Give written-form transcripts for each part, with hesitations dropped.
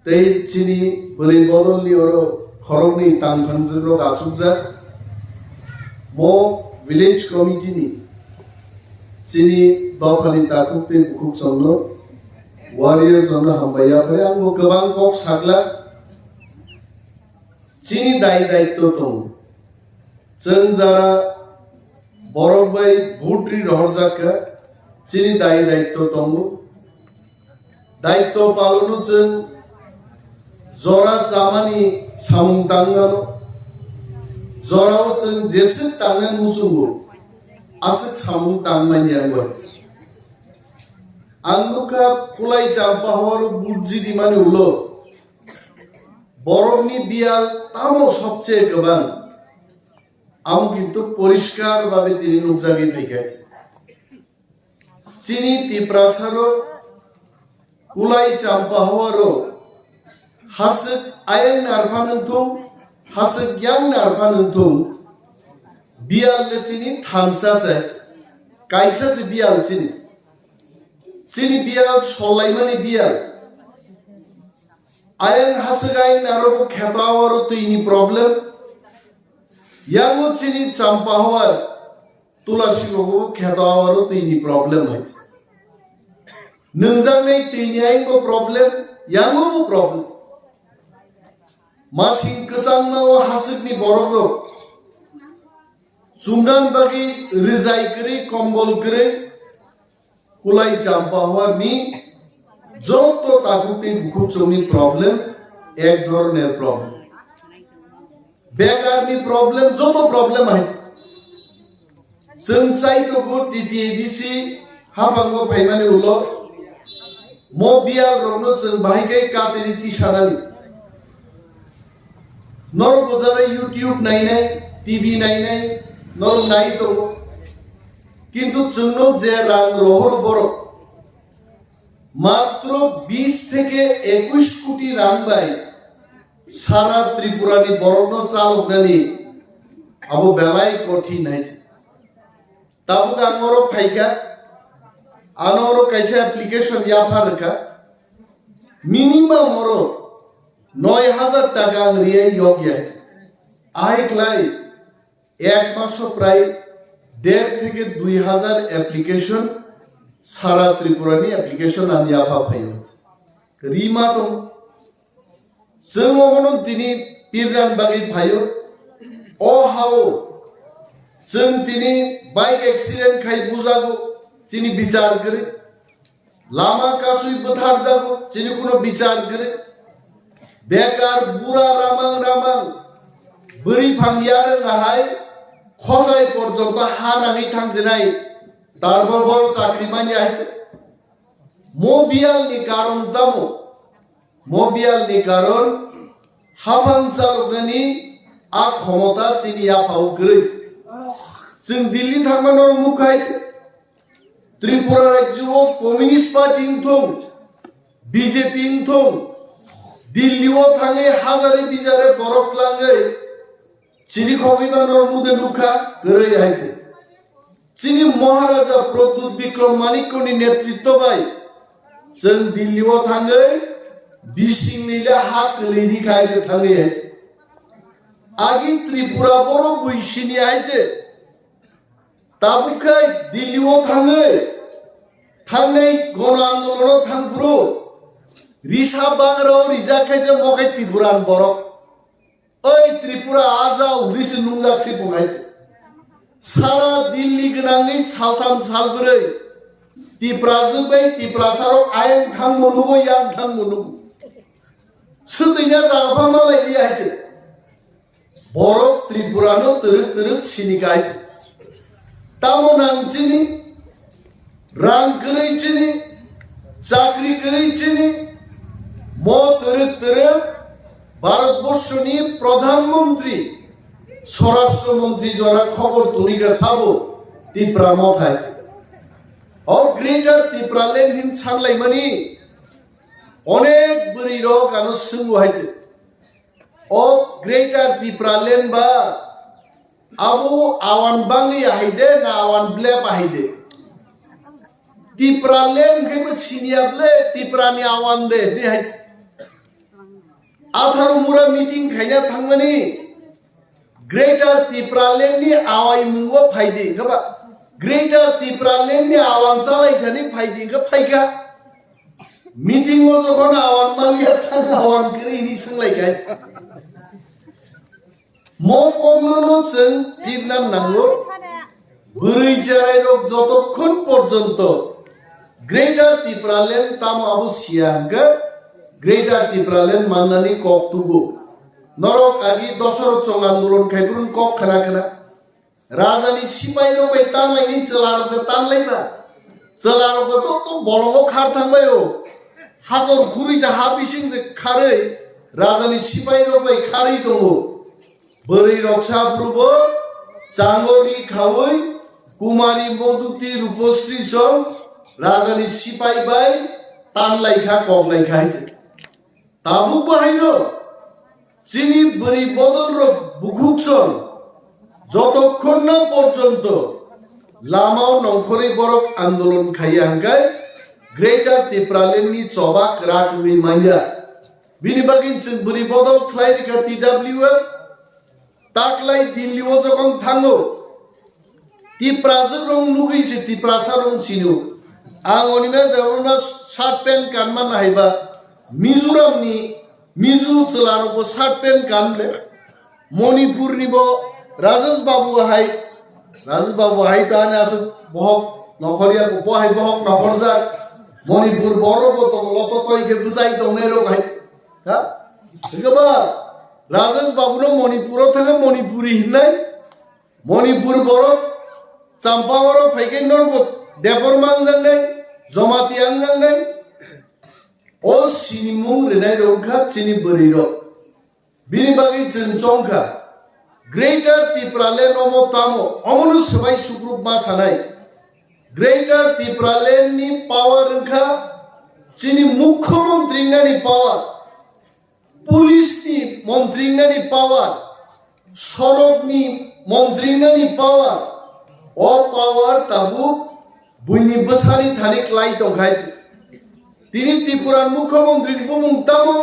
tei chini beli bodol ni oro khorok ni tan khanjung rok asukjak mo village committee ni chini dokani takuk te bukuk songno warrior jona hambaya pare angbo gobang kok sagla chini dai daitto tong जों Zara बरफ bai भुट्रि रहरजाखा chini dai daitto tongo daitto palonu जों जरा जामानि samung tangano jorao जों जेसे tangan musungo asik samung tangmani angwa angnuka kulai jampa hawaro burji dimani ulo borofni bial tamo sobche gobang आम किन्तु परिष्कार भावे तिनि नुकजागि फैगासिनो चिनि तिप्रासारो कुलाय चाम्पाहावारो हासक आयें नारफानोंथुं हासक यां नारफानोंथुं बियालले चिनि थामसासाय कायसासे बियाल चिनि बियाल सलायमानि बियाल आयें हासक आयें नारोबो खेतावारो तैनि problem yang chini champahawar tulasi gogo khedawaro tini problem hai nungjangnai tini ai ko problem yango bo problem masing kesangna o hasibni bororo sumdan bagi rizai kri kombol kri kulai champahawar ni joto takuti bukuchoni problem ek dhoroner problem बेकार नि problem जो तो problem है संचाई तो good टीटीबीसी हाबांगो फाइमानि उलो मोबिया रोनो जों बाहायगै कातेरि तिसानानि नर बजारे यूट्यूब नायनाय टीवी नायनाय नर नाय दङ किन्तु जोंनो जे रां रहर बर मात्र 20 থেকে 21 কোটি रां बाय सारा त्रिपुरा नि बरनो चालकनानि आबो बेलाय कठिन है ताबो गांगरो फाइका आनरो कैसे एप्लीकेशन याफारका मिनिमाम मरो 9000 টাকা रिये योग्य है आइक्लाई एक मास प्राय 1.5 থেকে 2000 एप्लीकेशन सारा त्रिपुरा नि एप्लीकेशन आन याफा फाइयो रिमा तो जों दिनै पिरान बागै फायो अ हाओ जों दिनै बाइक एक्सिडेंट खाय बुजागो दिनै बिचार करे लामा कासुइ बुथार जागो दिनै कोनो बिचार करे बेकार बुरा रामां बोरै फांगिया रोङाहाय खसाय पर्यन्त हानाङै थांजेनाय दारबार चाकरि मानिया मोबियालनि कारन दामो मोबियालनि कारन हाबां चालकनानि आ क्षमता चिनि आफाव गरै जों दिल्ली थांबानो मुखाय त्रिपुरा राज्योआव कमिउनिस्ट पार्टी थं बीजेपी थं दिल्लीआव थाङै हाजारे बिजारे बरफ लाङै चिनि खगैबानो मुदे लुखा गरै हायजे चिनि महाराजा प्रद्युत विक्रम माणिक्यनि नेतृत्व बाय जों दिल्लीआव थाङै बिसिं नीला हाक लेनी खायजे थाङै हायजे आगि त्रिपुरा बरो बैसिनि हायजे ताबुखै दिल्लीआव थाङै थांनाय गण आन्दोलनाव थांब्रु रिसा बांग्राव रिजाखायजे मखाय त्रिपुरान बरफ ओइ त्रिपुरा आजाव रिस नुंगासि बुंहायजे सारा दिल्ली गोनाङै सालथाम सालब्रै तिप्राजुबै तिप्रासाराव आयें थां मनुगो यां थां मनुगो सोदैना जागाफा मालाय लियायजे बरफ त्रिपुरानो तरक तरक सिनिगायजे तामो नांचिनि रां करैचिनि चाकरि करैचिनि मो तरक तरक भारतबर्षनि प्रधानमंत्री स्वराष्ट्रमंत्री द्वारा खबर तरिका साबो त्रिपुरा मथाय और ग्रेटर त्रिपुरालैंड हिन सानलायमानि अनेक बोरै रक आनो सोंगो हायजे ओ ग्रेटर त्रिपुरालैंड बा आबो आवान बांगै हायदे ना आवान ब्लेप हायदे त्रिपुरालैंड खेबो सिनियाब्ले त्रिपुरानि आवान दे नि हायजे 18 मुरा मीटिंग खाइना थांनानै ग्रेटर Tipraland नि आवाय मुंगो फायदे गबा ग्रेटर Tipraland नि आवां चालायथानि फायदे ग फायगा मीटिंग ओ जखन आवां मालिया थां आवां करिनि सोंलायगाय म कमनो जों बिरनान नांगौ बोरै जाय रक যতক্ষণ পর্যন্ত ग्रेटर Tipraland ताम आबु सियांगा ग्रेटर Tipraland माननानै कक्तुगु नरक आगि दसर चंग आंदोलन खायब्रुन कक खना खना राजानि सिपाइ रबाय तानलायनि चलारदो तानलायबा चलारबो तो बलंगो खार थांबायो हागर खुरि जा हाबिसिं जे खारै राजानि सिपाइ रबाय खारै दङ बोरै रक्षा प्रभु चांगोरि खावै कुमारी मधुति रूपश्री जों राजानि सिपाइ बाय तानलायखा कमलायखा ताबुक बाहायनो চিনি বরি বদল বুকুকসন যতক্ষণ না পর্যন্ত লামাও নখরি বরক আন্দোলন খাইয়াঙ্গাই গ্রেটার Tipraland नि চবাক রাগ মিমাইয়া বিনি বাগিন जों বরি বদল খাইরিকা টিডব্লিউ তাকলাই দিল্লিও যখন থাঙ্গো টিপ্রাজো রং নুগৈছে টিপ্রাসা রং চিনো आं अनिना देवना शार्ट पेन कानमा नायबा मिजोरामनि मिजु चलारबो शार्ट पेन कानले मणिपुरनिबो राजेश बाबु हाय ताने आस बहक नखरिया बहाय बहक नखरजा मणिपुर बरबो तंगलत तयके बुजाय दंने रक हाय हा गबा राजेश बाबुनो मणिपुर थाङो मणिपुरी हिननाय मणिपुर बरक चाम्पावर फैके नरबो देबरमां जांनाय जमातियां जांनाय ओ सिनिमुं रेनाय रंखा चिनि बोरै र बिनि बागै जों चंखा ग्रेटर Tipraland अमो तामो अमनु सबाय सुग्रुप मासानाय ग्रेटर Tipraland नि पावर रंखा चिनि मुख्यमंत्रीनि पावर पुलिसनि मन्त्रीनि पावर सरकनि मन्त्रीनि पावर ओ पावर ताबु बुइनि बसानि थानि क्लाइ दंखाय তিনি ত্রিপুরার মুখ্যমন্ত্রীর বুমুংতামো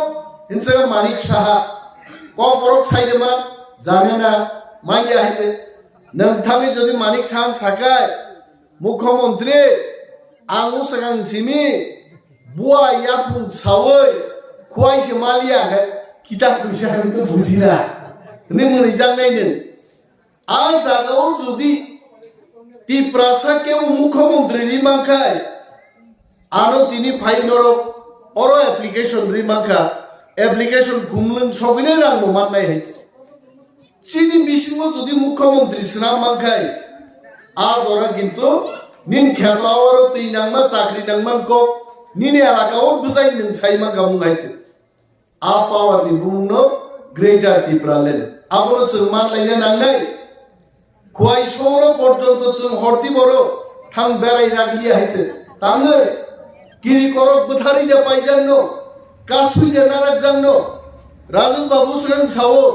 হিনসা মানিক সাহা কপরক সাইদেমা জানে না মাইয়া হাইছে নोंथाङै যদি মানিক সাহা সাকায় মুখ্যমন্ত্রী आंगु सगां सिमि बुआ यापुं सावै खुवाइसे मालिया किता कुइसा तो बुजिना ने मोनै जांनाय नों आ जागाव जुदि ত্রিপুরা केबो मुख्यमंत्रीनि मांखाय आनो तिनी फाइनरो अरो एप्लीकेशन रिमांखा एप्लीकेशन खुमलुं सबिने रां माननाय है चिनि बिसिङो जुदि मुख्यमंत्री सना मांखाय आज ओरा किन्तु निन खेतावर तैनांमा चाकरि नांमानको निने एलाकाव बुजाय नों साइमा गामुंगायते आ पावरनि बुंनो ग्रेटर Tipraland आबो जों मानलायनो नांनाय खुवाइ सौर पर्यन्त जों हरति बरो थां बेराय रागलिया हायते ताङो गिरि करक बथारि दे पाइजांनो कासुइ दे नाराक जांनो राजेश बाबु सगां सावो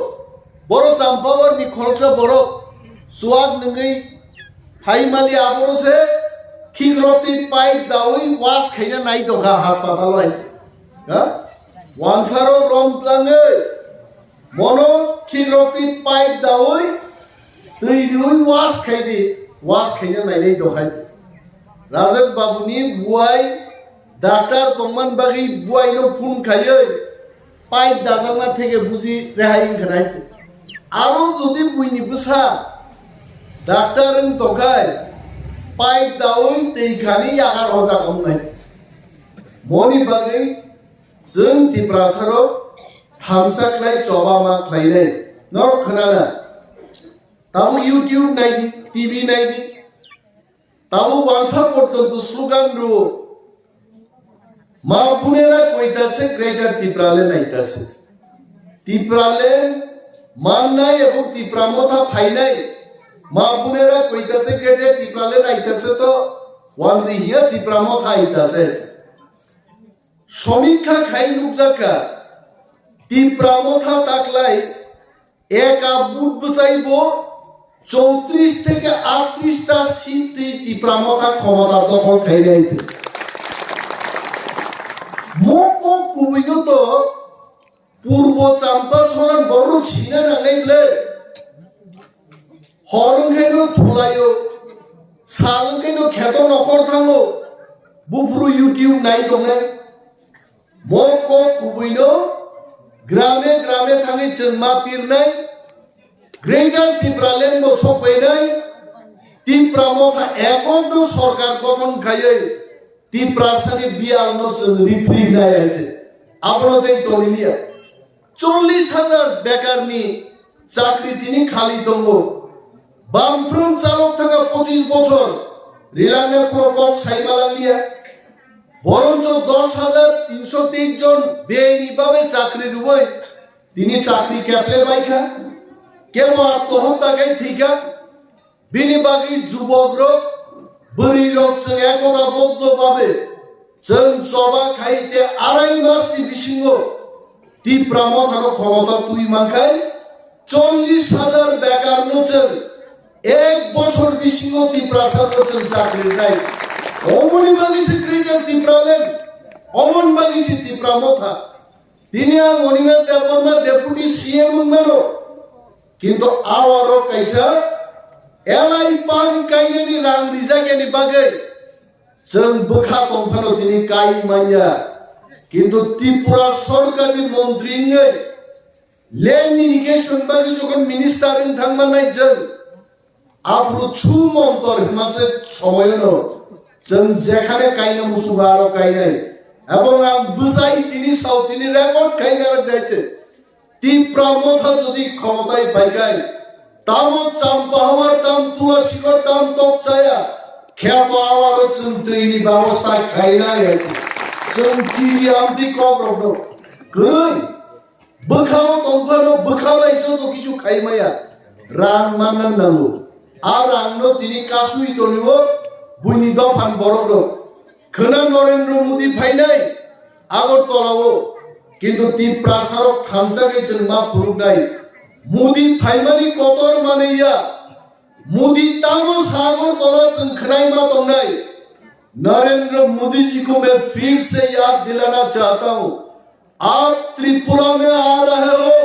बरो चाम्पावर नि खरचा बरो सुवाग नङै फाइमालि आबरो से खिग्रति पाइप दावै वास खाइना नाय दखा हासपाताल हाय हा वानसारो रम ताङै मनो खिग्रति पाइप दावै दैनुइ वास खाइना नायनाय दखाय राजेश बाबुनि बुआय डाक्टर तंमान बागै बुआयनो फुन खायै पाइप दाजांना थेगे बुजि रेहाय खनाय आरो जुदि बुइनि बुसा डाक्टरन तखाय पाइप दावै दैखानि यागार हजा खामनाय मनि बागै जों टिप्रासारो थामसाख्लाय चबामा ख्लायनाय नर खोनाना ताबु यूट्यूब नायदि टीवी नायदि ताबु बांसा पर्यन्त स्लोगान रो मा पुनेरा कोइतासे ग्रेटर Tipraland आइतासे Tipraland माननाय एवं टिप्रामथा फाइनाय मा पुनेरा कोइतासे ग्रेटर Tipraland आइतासे तो वानजि हिया टिप्रामथा आइतासे समीक्षा खाइ नुकजाका टिप्रामथा ताकलाय एक बुट बसाइबो 34 থেকে 38টা সিট টিপ্রামথা ক্ষমতা দখল খাইলে আইতে মক কুবিনো তো পূর্ব china na ngai ble horung kai no thulayo salung kai no kheto nokor thango bufru YouTube nai dongnai moko kubuino grame grame thangi chengma pirnai Greater Tipraland no sopainai Tipra motha ekokno sorkar gঠন খাইয়ে Tiprasani bial no repri nai আছে আপনাদের তলিয়া 40,000 বেকারনি চাকরি তিনি খালি দঙ্গ বামফ্রন্ট চালক থাকা 25 বছর রিলানে ক্রকক সাইমালালিয়া বরঞ্চ 10,323 জন বেআইনিভাবে চাকরি রুবই তিনি চাকরি ক্যাপলে বাইখা কেন আত্মহত্যাকাই থিকা বিনিবাগী যুবকর বরি রকছে একতা বদ্ধভাবে जों जबा खाइते आराय मासनि बिसिंग Tipra मथानो क्षमता तुई मांखाय 40,000 बेकार नोचों एक बছর बिसिंग Tipra सरकारजों चाकरि नाय अमनि बागिसे ग्रेटार Tipraland अमन बागिसे Tipra मथा तिनि आं अनिमा देबरमा डेपुटी सीएम मानो किन्तु आवारो कायसा एलाइ पान कायनानि रां बिजागानि बागै जों बोखा दंफानो दिनै काई मानिया किन्तु त्रिपुरा सरकारनि मन्त्रि লেন্ড ইরিগেশন बागै যখন মিনিস্টার थांमानाय जों आब्रु छु मन्तर मासे সময়नो जों जेखाने कायनो मुसुगारो कायनाय এবং आं बुजाय दिनै साउथनि रेकर्ड कायनार दायते त्रिपुरा मथा যদি ক্ষমতায় পাইগায় তামো চাম্পা হওয়ার দাম তুলসীকর দাম তকচায়া Kheto awaro chuntuini ব্যবস্থা খাইনা याति जों गिरि आमति कग्रबनो गै बोखाव दंफानो बोखाबाय जतो किछु खाइमाया रां माननां नांगौ आ रांनो तिनि कासुइ दनिबो बुइनि दफान बरगो खोना नरेन्द्र मोदी फाइनाय आगरतलावो किन्तु Tipra सरक थानसागे जों मा फुरुगनाय मोदी फाइमानि कतर मानैया मोदी तामो सागर तला चंखनाई मा तंगनाई नरेंद्र मोदी जी को मैं फिर से याद दिलाना चाहता हूँ आप त्रिपुरा में आ रहे हो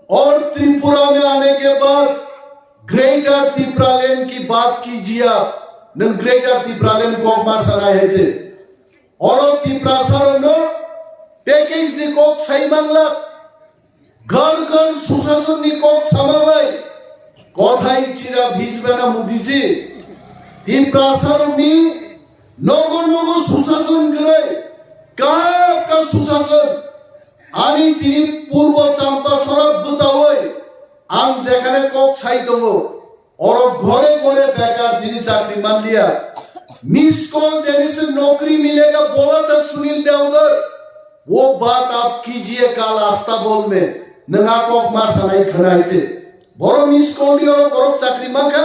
और त्रिपुरा में आने के बाद ग्रेटर Tipraland की बात कीजिए आप न ग्रेटर Tipraland को Masanai है और Tipra सरनो पैकेज निकोक सही बांग्ला घर घर सुशासन निकोक समावाई কথাই চিরা ভিজবে না মোদিজি Tipra सरनि নগর নগর সুশাসন করে কাকা সুশাসন আমি তিনি পূর্ব চাম্পা সরব বুঝাওই আম যেখানে কক ছাই দङ और घरे घरे बेकार তিনি চাকরি मान लिया मिस कॉल देने से नौकरी मिलेगा बोला था सुनील देवधर वो बात आप कीजिए काल आस्था बोल में नङा কক Masanai खनाइते বড় মিস কল দিও বড় চাকরি মাখা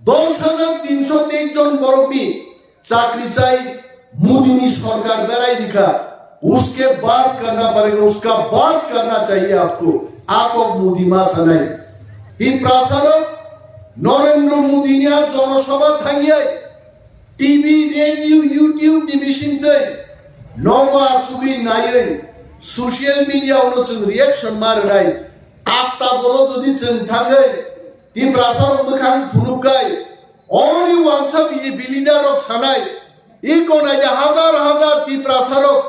10,323 জন বড়মি চাকরি চাই मोदी सरकार बेराई दिखा उसके बाद करना पड़ेगा उसका बात करना चाहिए आपको आपको मोदी Masanai Tipra सरक नरेंद्र मोदी ने जनसभा थांगिया टीवी रेडियो यूट्यूब डिविशनते नवा सुबि नायै सोशल मीडिया जों रिएक्शन मारनाय आस्था बोलो जदि जों थाङै Tipra सरक मोखां फुनुकाय अनलि वान्स बि बिलिडारक सानाय इकोनाय हाजार हाजार Tipra सरक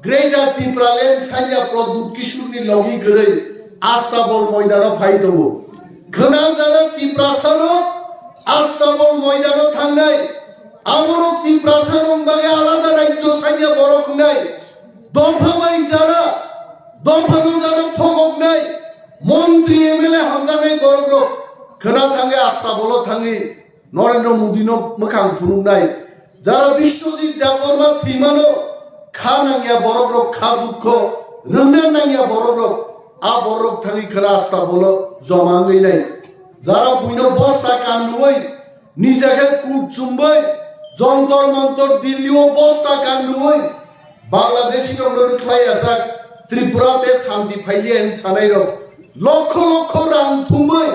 ग्रेटार Tipraland साइया प्रदुत किशोरनि लगी गरै आस्था बोल मैदानाव फायदो खोना जाना Tipra सरक आस्था बोल मैदानाव थांनाय आमरो Tipra सरक बागै आलादा राज्य साइया बरखनाय दंफाबाय जाना दंफानो जाना थगकनाय मंत्री एमएलए हामजानाय बरग्र खोना थाङै आस्था बोल थाङै नरेंद्र मोदीनो मोखां फुरुंनाय যারা বিশ্বজিৎ দেববর্মা থিমানো খা নাঙ্গিয়া বড়গ্র খা দুঃখ রংনা নাঙ্গিয়া বড়গ্র আ বড়গ্র থাকি খেলা আস্তা বলো জমাঙ্গই নাই যারা বুইনো বস্তা কান্দুবই নিজেকে কুট চুম্বই যন্তর মন্তর দিল্লিও বস্তা কান্দুবই বাংলাদেশি রংরু খাই আসাক ত্রিপুরাতে শান্তি ফাইয়েন সানাইর লক্ষ লক্ষ রাং থুমই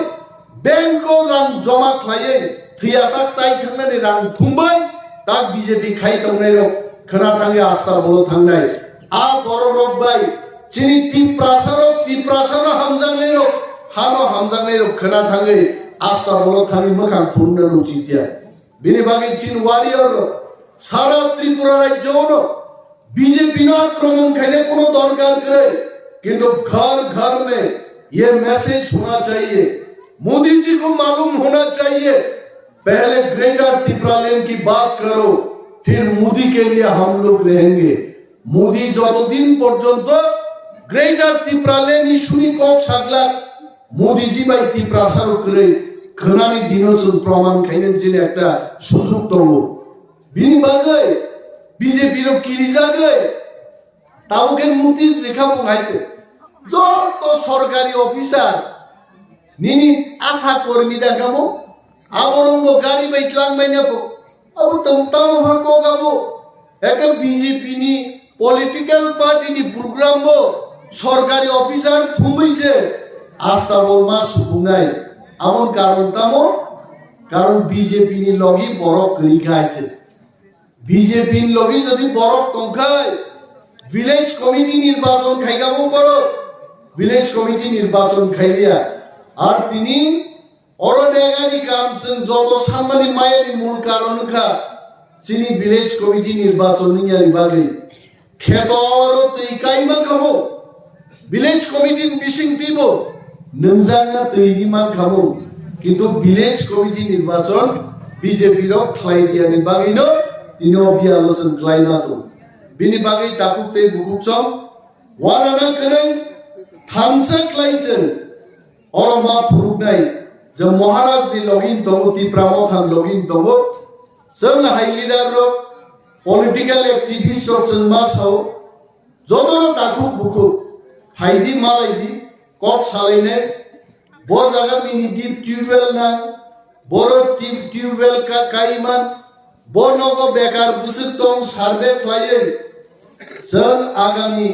ব্যাংকো রাং জমা খাইয়ে থিয়াসাক চাই খাंनानै রাং থুমই তাক বিজেপি খাই দंनाय खोना थाङै आस्था बोलो थांनाय आ बर' रब bye Chini Tiprasano Hamzanero, Hano Hamzanero, Kanatangi, Asta Bolotami Makan Punda Lucitia. Binibagi Chin Warrior, Sara Tripura Jono, BJP ना आक्रमण करने को दरकार करे, किंतु घर में ये मैसेज होना चाहिए, मोदी जी को मालूम होना चाहिए, पहले ग्रेटर तिप्रालैंड की बात करो, फिर मोदी के लिए हम लोग रहेंगे, मोदी जो तो दिन पर्यंत ग्रेटर तिप्रालैंड इशूनी को छागला, मोदी जी भाई तिप्रासारो करे, खनानी दिनों से प्रमाण कहने जिन्हें एक टा सुजुक तो वो, बिनी बागे BJP रो किरीजा गए ताऊ के मुती रेखा पुंगाइते जो तो सरकारी ऑफिसर निनी आशा कर्मी दा कामो आबरंगो गाड़ी बैठलां मैंने पो अब तुम भागो कामो एक BJP नी पॉलिटिकल पार्टी नी प्रोग्राम बो सरकारी ऑफिसर थुम्बई जे आस्था बोल मा सुपुंगाई आमन कारण BJP नी लगी बरो करी खाइते BJP लोगी जब बरफ तंखाय विलेज कमिटी निर्वाचन खाइगाबो बरो विलेज कमिटी निर्वाचन खाइलिया और तिनी अरनेगानि काम जों जतो सानमानि मायानि मूल कारणखा चिनी विलेज कमिटी निर्वाचन नियानि बागै खेतो आरो तैकाइमा खामो विलेज कमिटी बिसिं दिबो नोंजांना तैनि मान खामो किन्तु विलेज कमिटी निर्वाचन BJP रो खाइलियानि बागैनो Ino bialo sengklaina tu, bini bagai takut te bukuk som, warana kereng, thamsa klaichen, orang ma puruk nai, jam Maharaj di login tongo Tipramo than login tongo, seng high leader ro, political activist ro seng mas ho, jodoro takut bukuk, haidi malaidi, kok saline, bo jaga mini deep tubewell na, boro deep tubewell ka kaiman. Bonogo bekar busutong sarbe klaye जों आगामी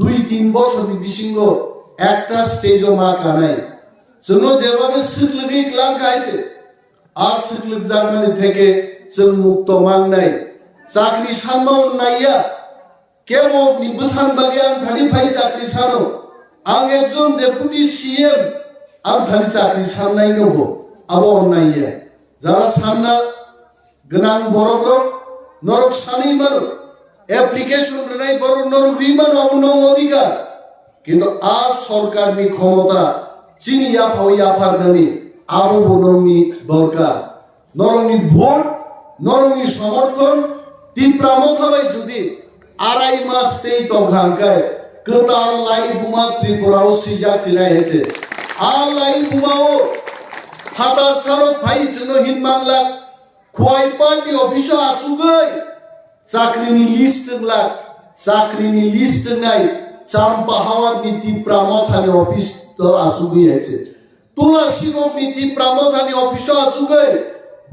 2-3 বছরनि बिसिङाव একটা স্টেজও मा কানাই जोङो जेबाबो सिख्लगै क्लां गायते आ सिख्लग जानानै থেকে जों मुक्त मांनाय চাকরি সানমাও নাইয়া কেবল নি বসান বাগে आं थानि फाइ চাকরি সানো आं একজন ডেপুটি সিএম आं थानि চাকরি সাননাय नंगौ आबो नाइया যারা সানना गोनां बर'फोर नरक सानै मानो एप्लिकेशन होनाय बर' नरक रिमानो आबुनो अधिकार किन्तु आ सरकारनि क्षमता चिनि याफाव याफारनानि आबो बननि दरकार नरकनि भोट नरकनि समर्थन तिप्रामो थाबाय जुदि आराय मास तेई तंखांखाय गोतार लाई बुमा त्रिपुराव सिजाचिनाय हेते आ लाई बुमाओ हाता सारत फाइ जनो हिन Bangla Kwai party official asugai sakrini list nai champa hawar niti pramothani office to asugai heche tula sino niti pramothani official asugai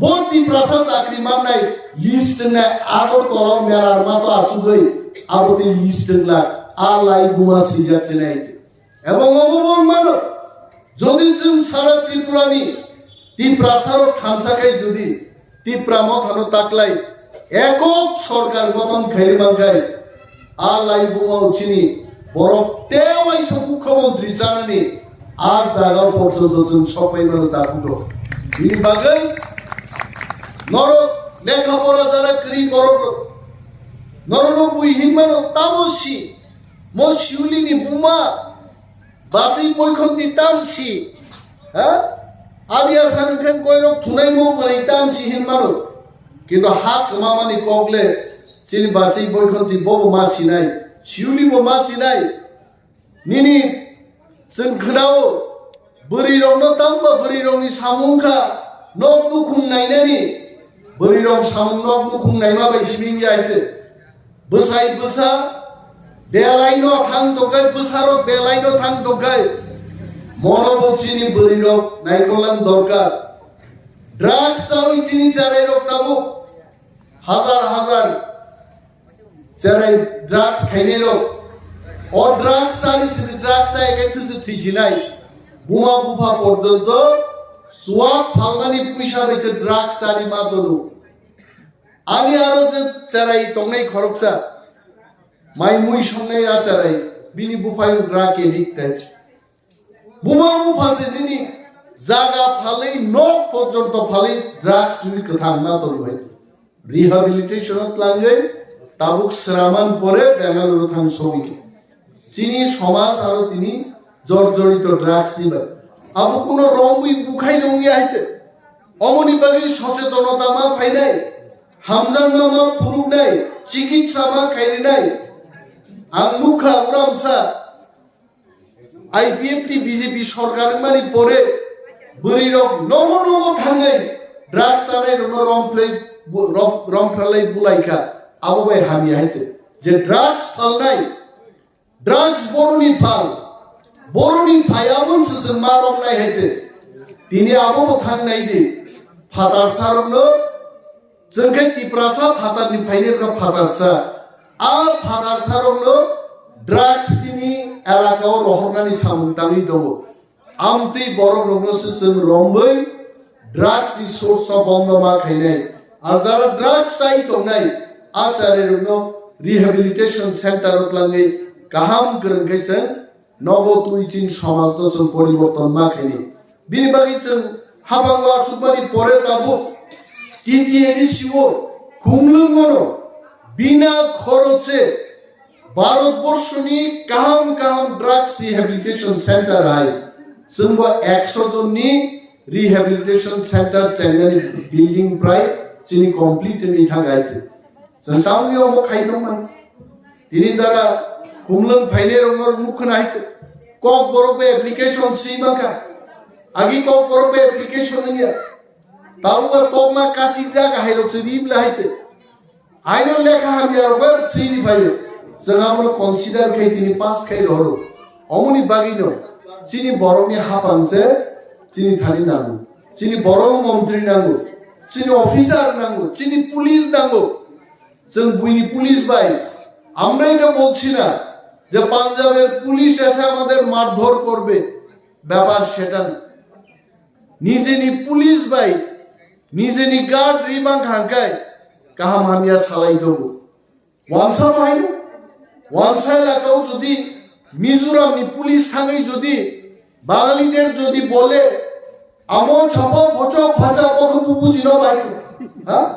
boti prasa chakri manai list nai agor tolaw merar ma to asugai aboti list la alai buma sija chenai ebong obong mano jodi jung sara tripurani tiprasaro thansakai jodi Tipramo thano taklai ekok sorkar gotong khairi mangkai alai bumau chini borok tewai mukhyamantri janani ar jaga porjonto जों सफाइमानो दाखुतो बिनि बागै नरक लेखापড়া যারা করি করক नरक बुइहिमानो तामसि mo शिउलिनि बुमा बासि बयखन्ति तामसि हा Abia sankan koirok tunai mo beritam sihin malu, kita hak mamani kogle sini basi boykonti bobo masinai, siuli bo masinai, nini sengkhnao berirong no tamba berirong ni samungka nok bukung nai nani, berirong samung nok bukung nai ma bai siming yaite, besai besa, belai no thang tokai besaro belai no thang tokai. Monobok sini berirok naikolan dorkar drugs sawi sini carai rok tabu hazar carai drugs khaine rok or drugs sari sini drugs sai ke tusu tijinai buma bufa porjonto swap phalmani puisa beise drugs sari ma dolu ani aro je carai tongnai khoroksa mai mui songnai a carai bini bupayung drug addict buma bufase nini jaga phalei nok porjonto phalei drugs ni kathang na to hoy rehabilitation plangai tabuk sraman pore Bangalore thang shomike chini somaj aro tini জর্জরিত drugs নিবার আবু কোন রংবই বুখাই রঙি আইছে অমনি বাগি সচেতনতা মা phi নাই হামজাং মা ফুরুক নাই চিকিৎসা মা খাইরি নাই আঙ্গুখা উরামসা আইপিএফটি বিজেপি সরকার মানি পরে বরি রক নমো নমো থাঙ্গাই ড্রাগস আনাই রংফ্রালাই বুলাইখা আবু ভাই হামি আইছে যে ড্রাগস ফাল নাই ড্রাগস বরনি ফাল বরনি ফায়াবন সুসং মারম নাই হেতে তিনি আবু থাং নাই দি ফাতার সারনো जोंखै तिप्रासा फातारनि फायने का फातारसा आ फातार सारनो ड्राग्स तिनि एलाकाव रहरनानि सामुंतानि दङ आमति बर रंगसो जों रंबै ड्राग्स नि सोर्स अफ बन्दमा खायनाय आर जारा ड्राग्स साइ दंनाय आसारे रंनो रिहेबिलिटेशन सेन्टर तलाङै गाहाम गोरोंखै जों नगो तुइचिन समाजनो जों परिवर्तन मा खायनि बिनि बागै जों हाबांगा सुबानि परे ताबु টিটিএডি শিবো কুমলুঙ্গনো বিনা খরচে ভারতবর্ষনি কাহাম কাহাম ড্রাগস রিহ্যাবিলিটেশন সেন্টার আই जोंबो 100 জননি রিহ্যাবিলিটেশন সেন্টার চেন্নাই বিল্ডিং প্রায় চিনি কমপ্লিট নি থাকাইছে সন্তাউনি অম খাইদমান তিনি যারা কুমলুং ফাইনে রঙর মুখ নাইছে কক বড়বে অ্যাপ্লিকেশন সিমাকা আগি কক বড়বে অ্যাপ্লিকেশন নিয়া তারপর তোমরা কাশি জায়গা হাইরছে রিবলা হাইছে আইনো লেখা আমি আর বার সিরি ভাই जों আমরা কনসিডার খাই তিনি পাস খাই রহরো অমনি বাগিনো চিনি বড়নি হাপানছে চিনি থানি নাঙ্গো চিনি বড় মন্ত্রী নাঙ্গো চিনি অফিসার নাঙ্গো চিনি পুলিশ নাঙ্গো जों বুইনি পুলিশ ভাই আমরা এটা বলছি না যে পাঞ্জাবের পুলিশ এসে আমাদের মারধর করবে ব্যাপার সেটা না নিজেনি পুলিশ ভাই নিজেনি গার্ড রিবাং হাঙ্কায় কাহাম হামিয়া সালাই দেবো ওয়ানসা ভাইনো ওয়ানসা এলাকাও যদি মিজোরামনি পুলিশ থাঙ্গাই যদি বাঙালিদের যদি বলে আমন ছপ ভচপ ভাচা পখ বুঝিন ভাইকে হ্যাঁ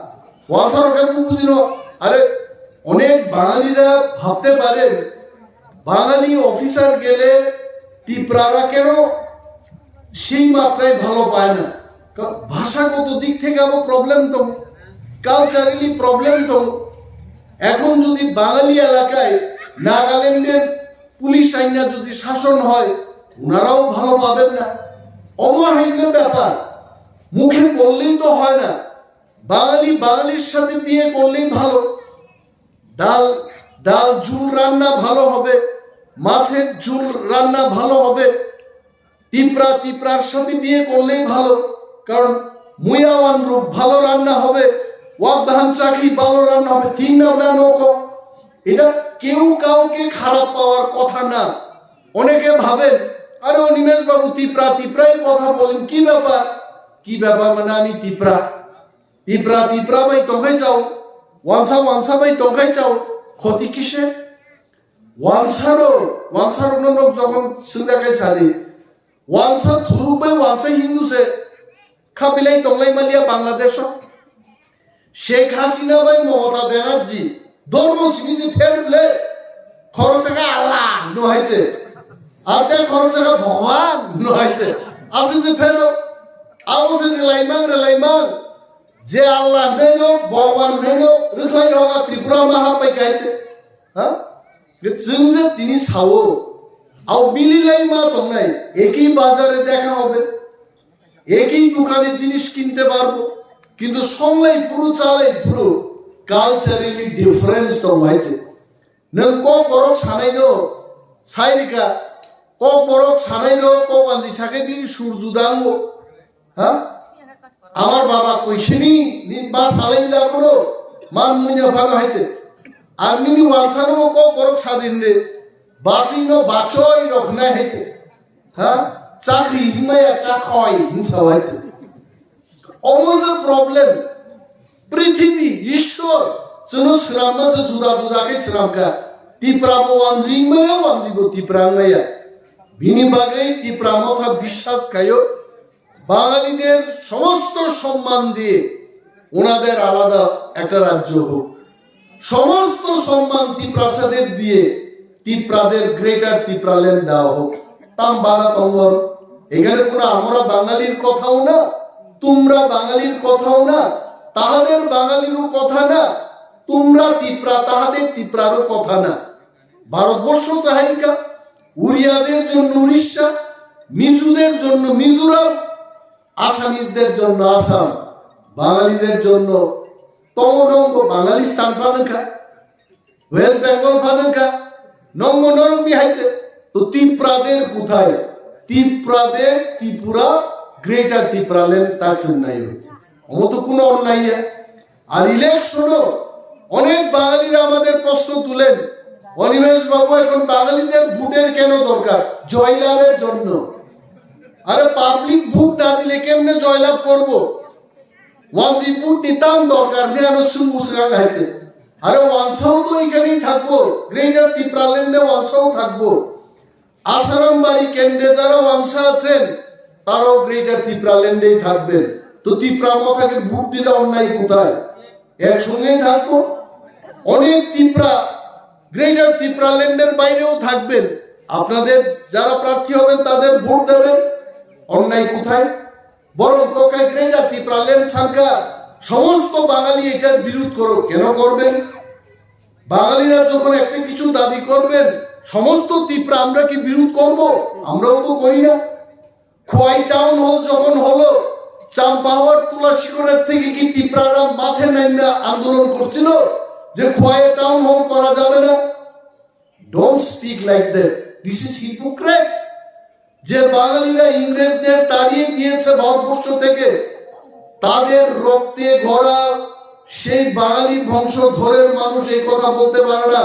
ওয়ানসা রকে বুঝিন আরে অনেক বাঙালিরা ভাবতে পারেন বাঙালি অফিসার গেলে টিপ্রারা কেন সেই মাত্রায় ভালো পায় না ভাষাগত দিক থেকে আমার প্রবলেম তো কালচারালি প্রবলেম তো এখন যদি বাঙালি এলাকায় নাগাল্যান্ডের পুলিশ আইনা যদি শাসন হয় ওনারাও ভালো পাবেন না অমহাইন্য ব্যাপার মুখে বললেই তো হয় না বাঙালি বাঙালির সাথে বিয়ে করলেই ভালো ডাল ডাল ঝুল রান্না ভালো হবে মাছের ঝুল রান্না ভালো হবে টিপরা টিপরার সাথে বিয়ে করলেই ভালো কারণ মুয়াওয়ান রূপ ভালো রান্না হবে ওয়াবধান চাকরি ভালো রান্না হবে তিন না নৌক এটা কেউ কাউকে খারাপ পাওয়ার কথা না অনেকে ভাবেন আরে ও নিমেশ বাবু টিপরা টিপরাই কথা বলেন কি ব্যাপার মানে আমি টিপরা টিপরা টিপরা ভাই তোকে চাও ওয়ানসা ওয়ানসা ভাই তোকে চাও ক্ষতি কিসে ওয়ানসার লোক যখন সিন্দাকে ছাড়ি ওয়ানসা থুরু ভাই ওয়ানসা হিন্দুসে খাবিলাই তংলাই মালিয়া বাংলাদেশ শেখ হাসিনা ভাই মমতা ব্যানার্জি ধর্ম সিনিজি ফেরলে খরচেকা আল্লাহ নহাইছে আর তার খরচেকা ভগবান নহাইছে আছে যে ফেরো আবসে রেলাইমাং যে আল্লাহ নেনো ভগবান নেনো রিখলাই রঙা ত্রিপুরা মাহা পাই গাইছে হ্যাঁ जों যে তিনি সাও আও মিলিলাই মা তংনাই একই বাজারে দেখা হবে একই দোকানে জিনিস কিনতে পারবো কিন্তু সংলাই পুরো চালাই পুরো কালচারালি ডিফারেন্স দंगाइছে নং ক বড় সানাইনো সাইরিকা ক বড় সানাইনো ক বান্দি থাকে বিনি সূর্যদাঙ্গ হ্যাঁ আমার বাবা কইছিনি নি বা সালাইলা বড় মান মুইনা ভালো হইছে আর নিনি ওয়ালসানো ক বড় স্বাধীন রে বাঁচিনো বাঁচই রখনা হইছে হ্যাঁ চাকরি হিমায়া চাকয় হিংসা হইছে almost a problem পৃথিবী ঈশ্বর যেন শ্রামা যে জুদা জুদা কে শ্রামকা Tiprabo wanjingmaya wanjibo tiprangmaya bini bagay tipramotha বিশ্বাস kayo বাঙালিদের সমস্ত সম্মান দিয়ে ওনাদের আলাদা একটা রাজ্য হোক, সমস্ত সম্মান তিপ্রাসাদের দিয়ে তিপ্রাদের গ্রেটার তিপ্রাল্যান্ড দেওয়া হোক। তাম বাধা তঙ্গর এখানে কোনো আমরা বাঙালির কথাও না, তোমরা বাঙালির কথাও না, তাহাদের বাঙালিরও কথা না, তোমরা তিপ্রা তাহাদের তিপ্রারও কথা না। ভারতবর্ষ চাহিকা, উড়িয়াদের জন্য উড়িষ্যা, মিজুদের জন্য মিজোরাম, আসামিজদের জন্য আসাম, বাঙালিদের জন্য তমনঙ্গ বাঙালি স্থান ফানকা, ওয়েস্ট বেঙ্গল ফানকা, নঙ্গ নরম বিহাইছে। তো তিপ্রাদের কোথায়? তিপ্রাদের ত্রিপুরা গ্রেটার তিপ্রাল্যান্ড তার নাই হয়েছে, অমত কোনো অন্যায়। আর ইলেকশনও অনেক বাঙালিরা আমাদের প্রশ্ন তুলেন, অনিমেষ বাবু এখন বাঙালিদের ভোটের কেন দরকার? জয়লাভের জন্য। আরে পাবলিক ভোট না দিলে কেমনে জয়লাভ করবো? ওয়ানজি ভোট নিতাম দরকার নেই, আরো সুমুসগাং হাইতে। আরে ওয়ানসাও তো এখানেই থাকবো, গ্রেটার তিপ্রাল্যান্ডে ওয়ানসাও থাকবো। আসারাম বাড়ি কেন্দ্রে যারা ওয়ানসা আছেন তারাও গ্রেটার তিপ্রাল্যান্ডেই থাকবেন। তো তিপ্রামথাকে ভোট দিলে অন্যায় কোথায়? একসঙ্গেই থাকবো। অনেক তিপ্রা গ্রেটার তিপ্রাল্যান্ডের বাইরেও থাকবেন, আপনাদের যারা প্রার্থী হবেন তাদের ভোট দেবেন, অন্যায় কোথায়? বরং কোকাই গ্রেটার তিপ্রাল্যান্ড সরকার সমস্ত বাঙালি এটার বিরোধ করো। কেন করবেন? বাঙালিরা যখন একটা কিছু দাবি করবেন সমস্ত তিপ্রা আমরা কি বিরোধ করব? আমরাও তো করি না। খোয়াই টাউন হল যখন হলো, চাম্পাহাওয়ার তুলাশিকরের থেকে কি তিপ্রারা মাঠে নাইমা আন্দোলন করছিল যে খোয়াই টাউন হল করা যাবে না? Don't speak like that, this is hypocrites. যে বাঙালিরা ইংরেজদের তাড়িয়ে দিয়েছে ভারতবর্ষ থেকে, তাদের রক্তে গড়া সেই বাঙালি বংশধরের মানুষ এই কথা বলতে পারে না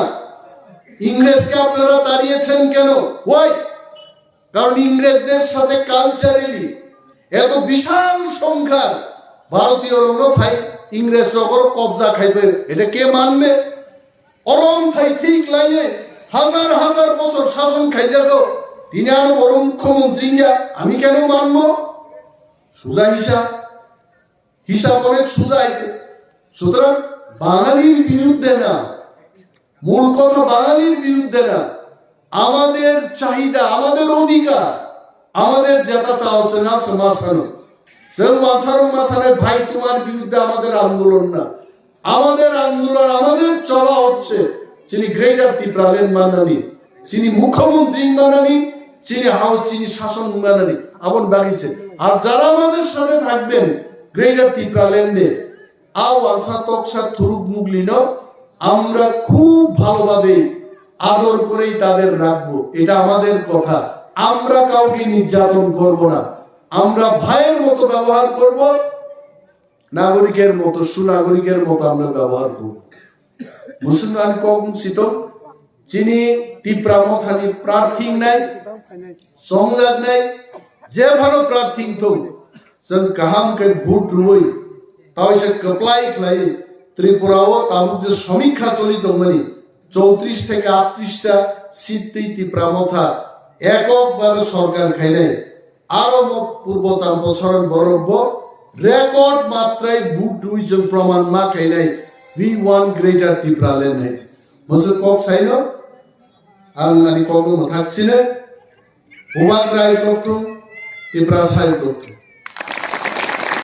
ইংরেজকে আপনারা তাড়িয়েছেন কেন? ওয়াই? কারণ ইংরেজদের সাথে কালচারালি এত বিশাল সংখ্যার ভারতীয় ভাই ইংরেজ সকল কবজা খাইবে, এটা কে মানবে? অরম থাই ঠিক লাগে হাজার হাজার বছর শাসন খাই যাবো, তিনি আরো বড় মুখ্যমন্ত্রী, আমি কেন মানবো? সোজা হিসাব অনেক সোজা আছে। সুতরাং বাঙালির বিরুদ্ধে না, মূল কথা বাঙালির বিরুদ্ধে না, আমাদের চাহিদা, আমাদের অধিকার, আমাদের যেটা চাওয়াছে না সমাসানো ভাই, তোমার বিরুদ্ধে আমাদের আন্দোলন না, আমাদের আন্দোলন আমাদের চলা হচ্ছে যিনি গ্রেটার তিপ্রাল্যান্ড মানানি, যিনি মুখ্যমন্ত্রী মানানি, যিনি হাউস, যিনি শাসন মানানি আপন বাগিছে। আর যারা আমাদের সাথে থাকবেন গ্রেটার তিপ্রাল্যান্ডে আও আলসা তকসা থুরুক মুগলিন, আমরা খুব ভালোভাবে আদর করেই তাদের রাখবো, এটা আমাদের কথা। আমরা কাউকে নির্যাতন করব না, আমরা ভাইয়ের মতো ব্যবহার করব, নাগরিকের মতো সুনাগরিকের মতো আমরা ব্যবহার করব। মুসলমান কম শীত যিনি তিপ্রামথানি প্রার্থী নাই, সংলাগ নাই, যে ভালো প্রার্থী তো जों गाहामखौ भोट रुई तावैसे कप्लाय ख्लाय त्रिपुराओ ताबुक जे समीक्षा चलि दंमोन 34 থেকে 38টা সিট তিপ্রামথা এককভাবে সরকার খাইলে আরো পূর্ব চাম্পসরণ বরব্য রেকর্ড মাত্রায় ভোট রুইজন প্রমাণ মা খাইলে we want greater Tipraland হয়েছে। মসে কক চাইলো আর নানি কগম থাকছিনে ওবাক রায় করতো ত্রিপুরা সাই করতো।